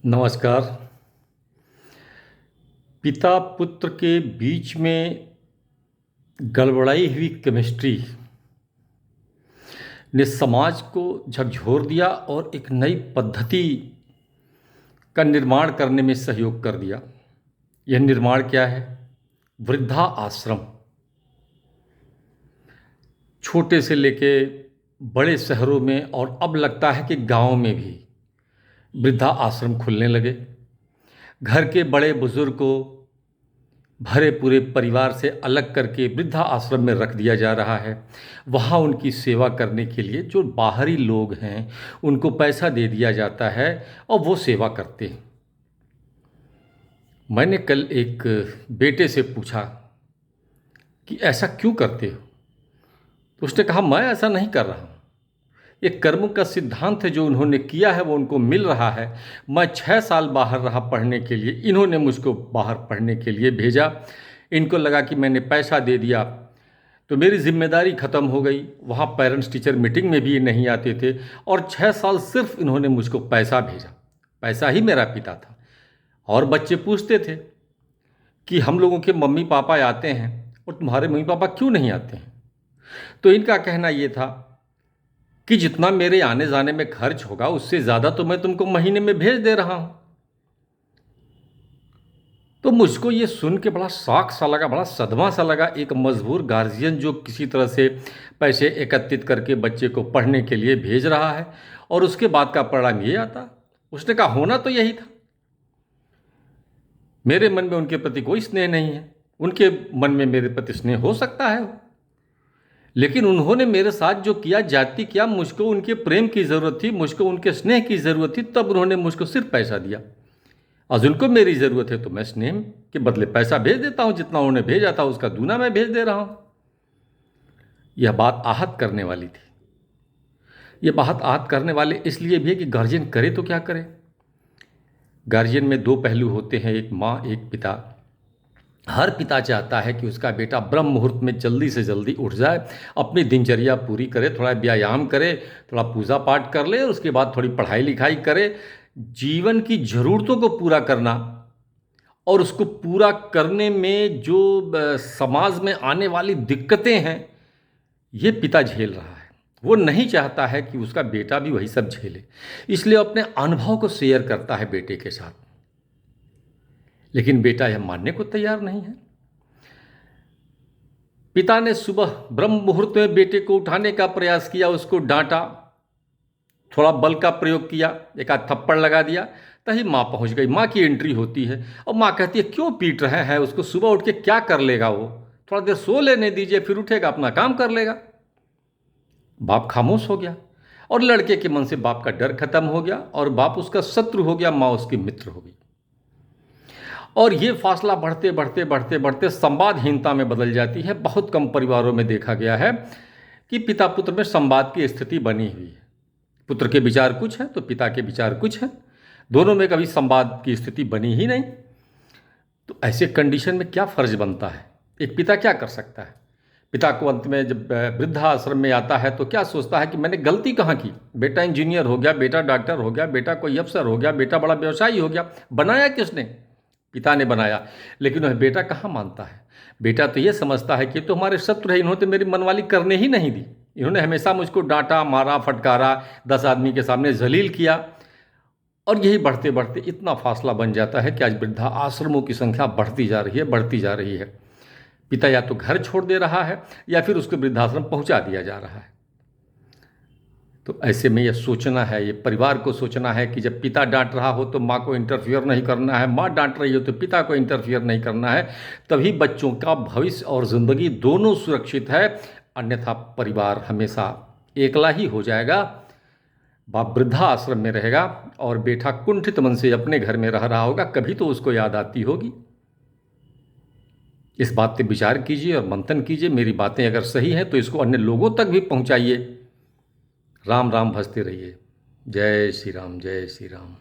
नमस्कार। पिता पुत्र के बीच में गड़बड़ाई हुई केमिस्ट्री ने समाज को झकझोर दिया और एक नई पद्धति का निर्माण करने में सहयोग कर दिया। यह निर्माण क्या है? वृद्धा आश्रम। छोटे से लेके बड़े शहरों में और अब लगता है कि गांव में भी वृद्धा आश्रम खुलने लगे। घर के बड़े बुजुर्ग को भरे पूरे परिवार से अलग करके वृद्धा आश्रम में रख दिया जा रहा है। वहाँ उनकी सेवा करने के लिए जो बाहरी लोग हैं उनको पैसा दे दिया जाता है और वो सेवा करते हैं। मैंने कल एक बेटे से पूछा कि ऐसा क्यों करते हो? तो उसने कहा मैं ऐसा नहीं कर रहा हूँ। एक कर्म का सिद्धांत है, जो उन्होंने किया है वो उनको मिल रहा है। मैं 6 साल बाहर रहा पढ़ने के लिए, इन्होंने मुझको बाहर पढ़ने के लिए भेजा। इनको लगा कि मैंने पैसा दे दिया तो मेरी जिम्मेदारी ख़त्म हो गई। वहाँ पेरेंट्स टीचर मीटिंग में भी ये नहीं आते थे और 6 साल सिर्फ इन्होंने मुझको पैसा भेजा। पैसा ही मेरा पिता था। और बच्चे पूछते थे कि हम लोगों के मम्मी पापा आते हैं और तुम्हारे मम्मी पापा क्यों नहीं आते हैं? तो इनका कहना ये था कि जितना मेरे आने जाने में खर्च होगा उससे ज़्यादा तो मैं तुमको महीने में भेज दे रहा हूँ। तो मुझको ये सुन के बड़ा शॉक सा लगा, बड़ा सदमा सा लगा। एक मजबूर गार्जियन जो किसी तरह से पैसे एकत्रित करके बच्चे को पढ़ने के लिए भेज रहा है और उसके बाद का परिणाम ये आता। उसने कहा होना तो यही था। मेरे मन में उनके प्रति कोई स्नेह नहीं है, उनके मन में मेरे प्रति स्नेह हो सकता है, लेकिन उन्होंने मेरे साथ जो किया, जाति किया, मुझको उनके प्रेम की ज़रूरत थी, मुझको उनके स्नेह की ज़रूरत थी, तब उन्होंने मुझको सिर्फ पैसा दिया। आज उनको मेरी ज़रूरत है तो मैं स्नेह के बदले पैसा भेज देता हूँ। जितना उन्होंने भेजा था उसका दूना मैं भेज दे रहा हूँ। यह बात आहत करने वाली थी। यह बात आहत करने वाले इसलिए भी है कि गार्जियन करे तो क्या करे। गार्जियन में दो पहलू होते हैं, एक माँ एक पिता। हर पिता चाहता है कि उसका बेटा ब्रह्म मुहूर्त में जल्दी से जल्दी उठ जाए, अपनी दिनचर्या पूरी करे, थोड़ा व्यायाम करे, थोड़ा पूजा पाठ कर ले और उसके बाद थोड़ी पढ़ाई लिखाई करे। जीवन की ज़रूरतों को पूरा करना और उसको पूरा करने में जो समाज में आने वाली दिक्कतें हैं ये पिता झेल रहा है। वो नहीं चाहता है कि उसका बेटा भी वही सब झेले, इसलिए अपने अनुभव को शेयर करता है बेटे के साथ। लेकिन बेटा यह मानने को तैयार नहीं है। पिता ने सुबह ब्रह्म मुहूर्त में बेटे को उठाने का प्रयास किया, उसको डांटा, थोड़ा बल का प्रयोग किया, एक आध थप्पड़ लगा दिया, तभी माँ पहुँच गई। माँ की एंट्री होती है और माँ कहती है क्यों पीट रहे हैं उसको, सुबह उठ के क्या कर लेगा वो, थोड़ा देर सो लेने दीजिए, फिर उठेगा अपना काम कर लेगा। बाप खामोश हो गया और लड़के के मन से बाप का डर खत्म हो गया और बाप उसका शत्रु हो गया, माँ उसकी मित्र हो गई। और ये फासला बढ़ते बढ़ते बढ़ते बढ़ते संवादहीनता में बदल जाती है। बहुत कम परिवारों में देखा गया है कि पिता पुत्र में संवाद की स्थिति बनी हुई है। पुत्र के विचार कुछ है तो पिता के विचार कुछ है, दोनों में कभी संवाद की स्थिति बनी ही नहीं। तो ऐसे कंडीशन में क्या फर्ज बनता है? एक पिता क्या कर सकता है? पिता को अंत में जब वृद्धाश्रम में आता है तो क्या सोचता है कि मैंने गलती कहाँ की? बेटा इंजीनियर हो गया, बेटा डॉक्टर हो गया, बेटा कोई अफसर हो गया, बेटा बड़ा व्यवसायी हो गया। बनाया किसने? पिता ने बनाया। लेकिन वह बेटा कहाँ मानता है? बेटा तो ये समझता है कि तो हमारे शत्रु है, इन्होंने तो मेरी मनवाली करने ही नहीं दी, इन्होंने हमेशा मुझको डांटा, मारा, फटकारा, 10 आदमी के सामने जलील किया। और यही बढ़ते बढ़ते इतना फासला बन जाता है कि आज वृद्धा आश्रमों की संख्या बढ़ती जा रही है, बढ़ती जा रही है। पिता या तो घर छोड़ दे रहा है या फिर उसको वृद्धाश्रम पहुंचा दिया जा रहा है। तो ऐसे में यह सोचना है, ये परिवार को सोचना है कि जब पिता डांट रहा हो तो माँ को इंटरफियर नहीं करना है, माँ डांट रही हो तो पिता को इंटरफियर नहीं करना है। तभी बच्चों का भविष्य और ज़िंदगी दोनों सुरक्षित है, अन्यथा परिवार हमेशा एकला ही हो जाएगा। बाप वृद्धा आश्रम में रहेगा और बेटा कुंठित मन से अपने घर में रह रहा होगा, कभी तो उसको याद आती होगी। इस बात पे विचार कीजिए और मंथन कीजिए। मेरी बातें अगर सही हैं तो इसको अन्य लोगों तक भी पहुंचाइए। राम राम भजते रहिए। जय श्री राम, जय श्री राम।